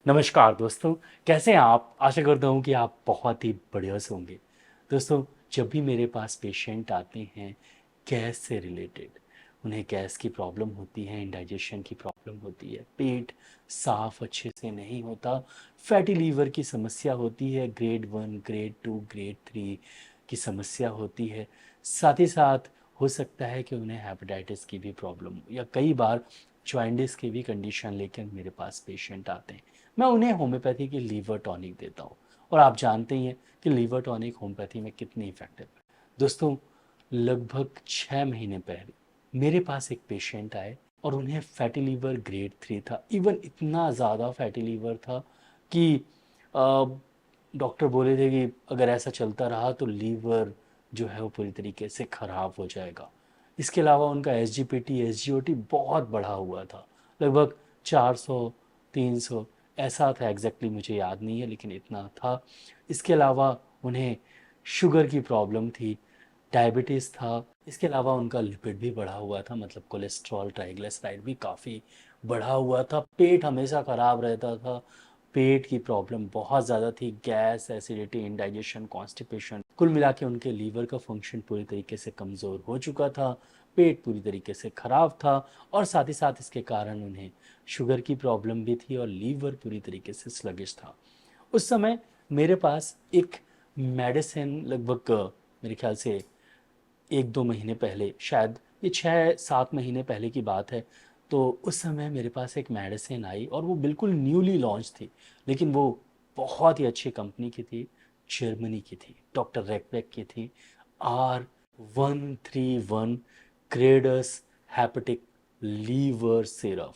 नमस्कार दोस्तों, कैसे हैं आप? आशा करता हूँ कि आप बहुत ही बढ़िया से होंगे। दोस्तों, जब भी मेरे पास पेशेंट आते हैं गैस से रिलेटेड, उन्हें गैस की प्रॉब्लम होती है, इंडाइजेशन की प्रॉब्लम होती है, पेट साफ अच्छे से नहीं होता, फैटी लीवर की समस्या होती है, ग्रेड 1, ग्रेड 2, ग्रेड 3 की समस्या होती है। साथ ही साथ हो सकता है कि उन्हें हेपेटाइटिस की भी प्रॉब्लम हो या कई बार जॉइंटिस की भी कंडीशन लेकर मेरे पास पेशेंट आते हैं। मैं उन्हें होम्योपैथी की लीवर टॉनिक देता हूँ और आप जानते ही हैं कि लीवर टॉनिक होम्योपैथी में कितनी इफेक्टिव है। दोस्तों, लगभग 6 महीने पहले मेरे पास एक पेशेंट आए और उन्हें फैटी लीवर ग्रेड 3 था। इवन इतना ज़्यादा फैटी लीवर था कि डॉक्टर बोले थे कि अगर ऐसा चलता रहा तो लीवर जो है वो पूरी तरीके से ख़राब हो जाएगा। इसके अलावा उनका S G P T S G O T बहुत बढ़ा हुआ था, लगभग 400 300 ऐसा था। एग्जैक्टली मुझे याद नहीं है लेकिन इतना था। इसके अलावा उन्हें शुगर की प्रॉब्लम थी, डायबिटीज़ था। इसके अलावा उनका लिपिड भी बढ़ा हुआ था, मतलब कोलेस्ट्रॉल ट्राइग्लिसराइड भी काफ़ी बढ़ा हुआ था। पेट हमेशा ख़राब रहता था, पेट की प्रॉब्लम बहुत ज़्यादा थी, गैस, एसिडिटी, इंडाइजेशन, कॉन्स्टिपेशन। कुल मिला के उनके लीवर का फंक्शन पूरी तरीके से कमज़ोर हो चुका था, पेट पूरी तरीके से ख़राब था और साथ ही साथ इसके कारण उन्हें शुगर की प्रॉब्लम भी थी और लीवर पूरी तरीके से स्लगिश था। उस समय मेरे पास एक मेडिसिन लगभग मेरे ख्याल से 1-2 महीने पहले, शायद ये 6-7 महीने पहले की बात है। तो उस समय मेरे पास एक मेडिसिन आई और वो बिल्कुल न्यूली लॉन्च थी, लेकिन वो बहुत ही अच्छी कंपनी की थी, जर्मनी की थी, डॉक्टर रेकबैक की थी। R131 क्रेडस hepatic liver syrup.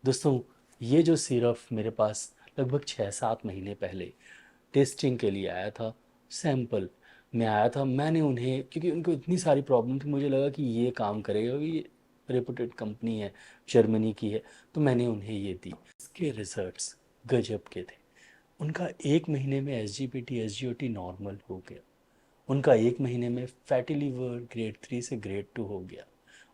दोस्तों, ये जो सिरप मेरे पास लगभग 6-7 महीने पहले टेस्टिंग के लिए आया था, सैंपल में आया था। मैंने उन्हें, क्योंकि उनको इतनी सारी प्रॉब्लम थी, मुझे लगा कि ये काम करेगा, ये रेपुटेड कंपनी है, जर्मनी की है, तो मैंने उन्हें ये दी। इसके रिजल्ट्स गजब के थे। उनका 1 महीने में S G P T S G O T normal हो गया, उनका 1 महीने में फैटी लीवर ग्रेड 3 से ग्रेड 2 हो गया,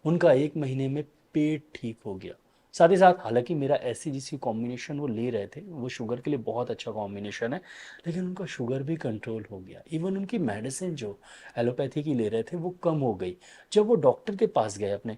उनका 1 महीने में पेट ठीक हो गया। साथ ही साथ, हालांकि मेरा ऐसी जिसी कॉम्बिनेशन वो ले रहे थे वो शुगर के लिए बहुत अच्छा कॉम्बिनेशन है, लेकिन उनका शुगर भी कंट्रोल हो गया। इवन उनकी मेडिसिन जो एलोपैथी की ले रहे थे वो कम हो गई। जब वो डॉक्टर के पास गए, अपने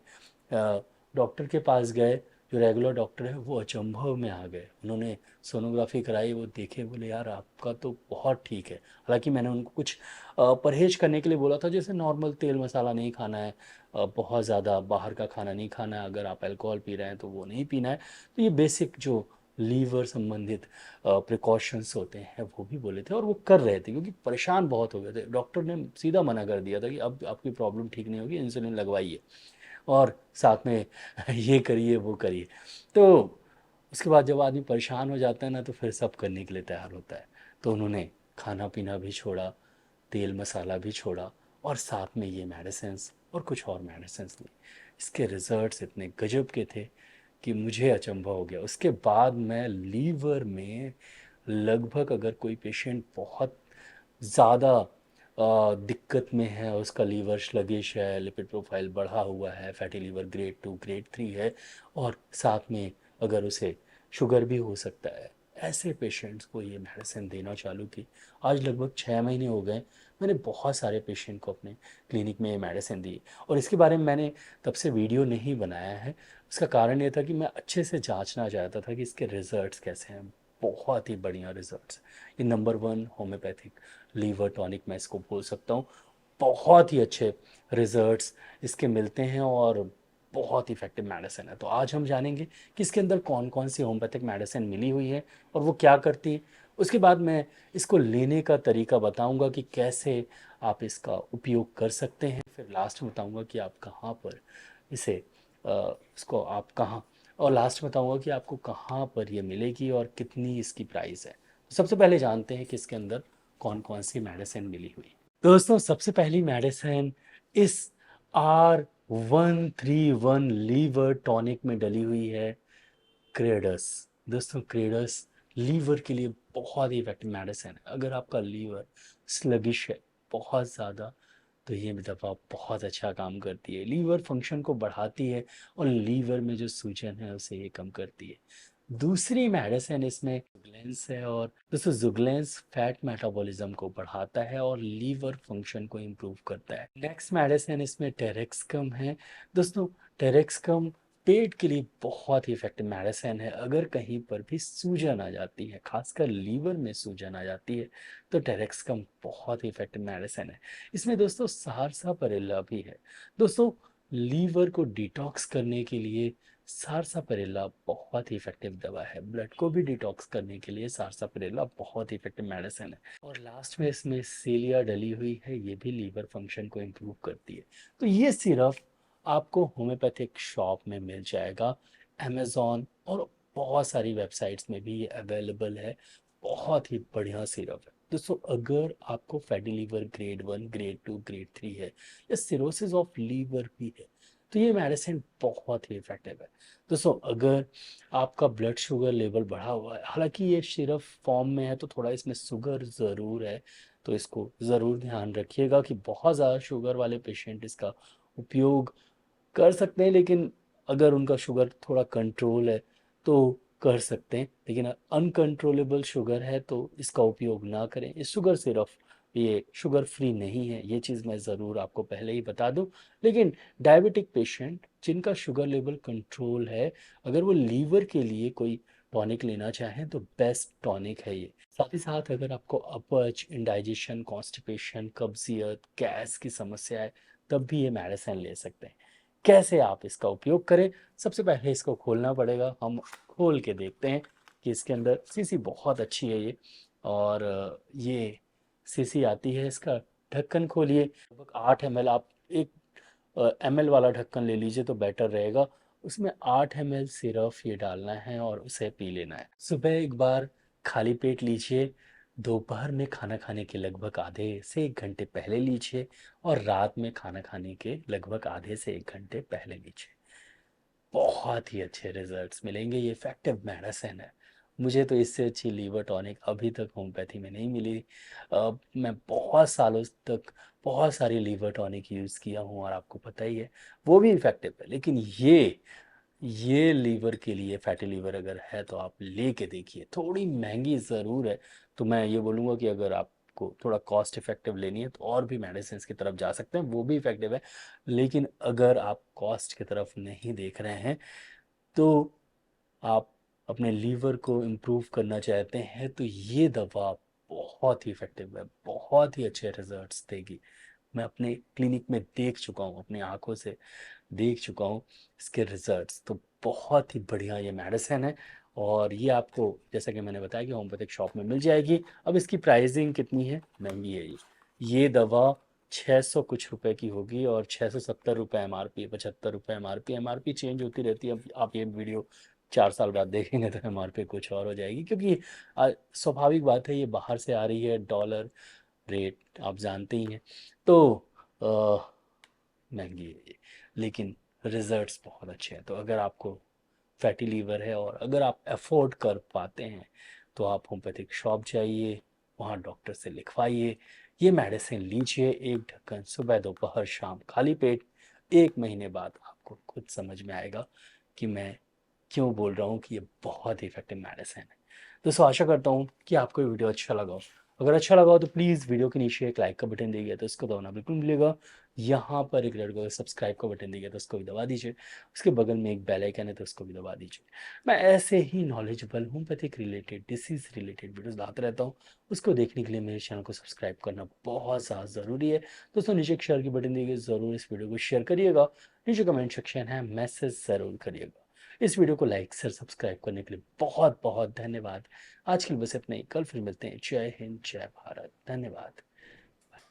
डॉक्टर के पास गए, जो रेगुलर डॉक्टर है, वो अचंभव में आ गए। उन्होंने सोनोग्राफी कराई, वो देखे, बोले यार आपका तो बहुत ठीक है। हालांकि मैंने उनको कुछ परहेज करने के लिए बोला था, जैसे नॉर्मल तेल मसाला नहीं खाना है, बहुत ज़्यादा बाहर का खाना नहीं खाना है, अगर आप अल्कोहल पी रहे हैं तो वो नहीं पीना है। तो ये बेसिक जो लीवर संबंधित प्रिकॉशंस होते हैं वो भी बोले थे और वो कर रहे थे, क्योंकि परेशान बहुत हो गए थे। डॉक्टर ने सीधा मना कर दिया था कि अब आपकी प्रॉब्लम ठीक नहीं होगी, इंसुलिन लगवाइए और साथ में ये करिए वो करिए। तो उसके बाद जब आदमी परेशान हो जाता है ना, तो फिर सब करने के लिए तैयार होता है। तो उन्होंने खाना पीना भी छोड़ा, तेल मसाला भी छोड़ा और साथ में ये मेडिसिन्स और कुछ और मेडिसिन्स ली। इसके रिजल्ट्स इतने गजब के थे कि मुझे अचंभा हो गया। उसके बाद मैं लीवर में लगभग, अगर कोई पेशेंट बहुत ज़्यादा दिक्कत में है, उसका लीवर स्लगिश है, लिपिड प्रोफाइल बढ़ा हुआ है, फैटी लीवर ग्रेड 2 ग्रेड 3 है और साथ में अगर उसे शुगर भी हो सकता है, ऐसे पेशेंट्स को ये मेडिसिन देना चालू की। आज लगभग 6 महीने हो गए, मैंने बहुत सारे पेशेंट को अपने क्लिनिक में ये मेडिसिन दी और इसके बारे में मैंने तब से वीडियो नहीं बनाया है। उसका कारण ये था कि मैं अच्छे से जांचना चाहता था कि इसके रिजल्ट्स कैसे हैं। बहुत ही बढ़िया रिजल्ट्स। ये नंबर 1 होम्योपैथिक लीवर टॉनिक मैं इसको बोल सकता हूँ। बहुत ही अच्छे रिजल्ट्स इसके मिलते हैं और बहुत इफेक्टिव मेडिसिन है। तो आज हम जानेंगे कि इसके अंदर कौन कौन सी होम्योपैथिक मेडिसिन मिली हुई है और वो क्या करती है। उसके बाद मैं इसको लेने का तरीका बताऊंगा कि कैसे आप इसका उपयोग कर सकते हैं। फिर लास्ट में बताऊंगा कि आप कहाँ पर इसे इसको आप कहाँ, और लास्ट में बताऊंगा कि आपको कहाँ पर ये मिलेगी और कितनी इसकी प्राइस है। तो सबसे पहले जानते हैं कि इसके अंदर कौन कौन सी मेडिसिन मिली हुई। दोस्तों, सबसे पहली मेडिसिन इस R131 लीवर टॉनिक में डली हुई है, क्रेडस। दोस्तों, क्रेडस लीवर के लिए बहुत ही इफेक्टिव मेडिसिन है। अगर आपका लीवर स्लगिश है बहुत ज़्यादा, तो ये दवा बहुत अच्छा काम करती है, लीवर फंक्शन को बढ़ाती है और लीवर में जो सूजन है उसे ये कम करती है। दूसरी मेडिसिन इसमें जुगलेंस है, और दोस्तों जुगलेंस फैट मेटाबॉलिज्म को बढ़ाता है और लीवर फंक्शन को इम्प्रूव करता है। नेक्स्ट मेडिसिन इसमें टेरेक्सकम है। दोस्तों टेरेक्सकम पेट के लिए बहुत ही इफेक्टिव मेडिसिन है। अगर कहीं पर भी सूजन आ जाती है, खासकर लीवर में सूजन आ जाती है, तो टेरेक्सकम बहुत ही इफेक्टिव मेडिसिन है। इसमें दोस्तों सारसापेरिल्ला भी है। दोस्तों लीवर को डिटॉक्स करने के लिए सारसापेरिल्ला बहुत ही इफेक्टिव दवा है। ब्लड को भी डिटॉक्स करने के लिए सारसापेरिल्ला बहुत ही इफेक्टिव मेडिसिन है। और लास्ट में इसमें सेलिया डली हुई है, ये भी लीवर फंक्शन को इम्प्रूव करती है। तो ये सिरप आपको होम्योपैथिक शॉप में मिल जाएगा, अमेज़ॉन और बहुत सारी वेबसाइट्स में भी ये अवेलेबल है। बहुत ही बढ़िया सिरप है। दोस्तों अगर आपको fatty liver grade 1, grade 2, grade 3 है, या सिरोसिस ऑफ लीवर भी है, तो ये मेडिसिन बहुत ही इफेक्टिव है। दोस्तों अगर आपका ब्लड शुगर लेवल बढ़ा हुआ है, हालांकि ये सिरप फॉर्म में है तो थोड़ा इसमें शुगर ज़रूर है, तो इसको ज़रूर ध्यान रखिएगा कि बहुत ज़्यादा शुगर वाले पेशेंट इसका उपयोग कर सकते हैं, लेकिन अगर उनका शुगर थोड़ा कंट्रोल है तो कर सकते हैं, लेकिन अनकंट्रोलेबल शुगर है तो इसका उपयोग ना करें। इस शुगर सिरप ये शुगर फ्री नहीं है, ये चीज़ मैं ज़रूर आपको पहले ही बता दूं। लेकिन डायबिटिक पेशेंट जिनका शुगर लेवल कंट्रोल है, अगर वो लीवर के लिए कोई टॉनिक लेना चाहें तो बेस्ट टॉनिक है ये। साथ ही साथ अगर आपको अपच, इंडाइजेशन, कॉन्स्टिपेशन, कब्जियत, गैस की समस्या है, तब भी ये मेडिसिन ले सकते हैं। कैसे आप इसका उपयोग करें? सबसे पहले इसको खोलना पड़ेगा। हम खोल के देखते हैं कि इसके अंदर सीसी बहुत अच्छी है ये, और ये सीसी आती है। इसका ढक्कन खोलिए, लगभग 8 ml, आप 1 ml वाला ढक्कन ले लीजिए तो बेटर रहेगा। उसमें 8 ml सिरप ये डालना है और उसे पी लेना है। सुबह एक बार खाली पेट लीजिए, दोपहर में खाना खाने के लगभग आधे से 1 घंटे पहले लीजिए, और रात में खाना खाने के लगभग आधे से 1 घंटे पहले लीजिए। बहुत ही अच्छे रिजल्ट्स मिलेंगे। ये इफेक्टिव मेडिसिन है। मुझे तो इससे अच्छी लीवर टॉनिक अभी तक होम्योपैथी में नहीं मिली। मैं बहुत सालों तक बहुत सारी लीवर टॉनिक यूज़ किया हूँ, और आपको पता ही है वो भी इफेक्टिव है। लेकिन ये लीवर के लिए, फैटी लीवर अगर है तो आप लेके देखिए। थोड़ी महंगी ज़रूर है, तो मैं ये बोलूँगा कि अगर आपको थोड़ा कॉस्ट इफेक्टिव लेनी है तो और भी मेडिसिन की तरफ जा सकते हैं, वो भी इफेक्टिव है। लेकिन अगर आप कॉस्ट की तरफ नहीं देख रहे हैं, तो आप अपने लीवर को इम्प्रूव करना चाहते हैं, तो ये दवा बहुत ही इफेक्टिव है, बहुत ही अच्छे रिजल्ट्स देगी। मैं अपने क्लिनिक में देख चुका हूँ, अपनी आंखों से देख चुका हूँ इसके रिजल्ट्स। तो बहुत ही बढ़िया ये मेडिसिन है, और ये आपको जैसा कि मैंने बताया कि होम्योपैथिक शॉप में मिल जाएगी। अब इसकी प्राइसिंग कितनी है? महंगी है ये दवा 600 कुछ रुपए की होगी, और 670 रुपये MRP है, 75 रुपये एम आर पी चेंज होती रहती है। अब आप ये वीडियो 4 साल बाद देखेंगे तो MRP कुछ और हो जाएगी, क्योंकि स्वाभाविक बात है, ये बाहर से आ रही है, डॉलर रेट आप जानते ही हैं। तो महंगी है ये, लेकिन रिजल्ट्स बहुत अच्छे हैं। तो अगर आपको फैटी लीवर है और अगर आप अफोर्ड कर पाते हैं, तो आप होम्योपैथिक शॉप जाइए, वहाँ डॉक्टर से लिखवाइए, ये मेडिसिन लीजिए। एक ढक्कन सुबह, दोपहर, शाम, खाली पेट। 1 महीने बाद आपको खुद समझ में आएगा कि मैं क्यों बोल रहा हूँ कि ये बहुत ही इफेक्टिव मेडिसिन है। दोस्तों आशा करता हूँ कि आपको ये वीडियो अच्छा लगा हो। अगर अच्छा लगा हो तो प्लीज़ वीडियो के नीचे एक लाइक का बटन दिया तो इसको दबाना बिल्कुल मिलेगा। यहाँ पर एक रेड कलर सब्सक्राइब का बटन दिया तो उसको भी दबा दीजिए। उसके बगल में एक बेल आइकन है तो उसको भी दबा दीजिए। मैं ऐसे ही knowledgeable homeopathic related, disease related videos लाते रहता हूँ। उसको देखने के लिए मेरे चैनल को सब्सक्राइब करना बहुत ज़्यादा ज़रूरी है। दोस्तों नीचे एक शेयर की बटन दी गई, ज़रूर इस वीडियो को शेयर करिएगा। नीचे कमेंट सेक्शन है, मैसेज ज़रूर करिएगा। इस वीडियो को लाइक शेयर सब्सक्राइब करने के लिए बहुत बहुत धन्यवाद। आज के लिए बस इतना ही, कल फिर मिलते हैं। जय हिंद, जय भारत, धन्यवाद।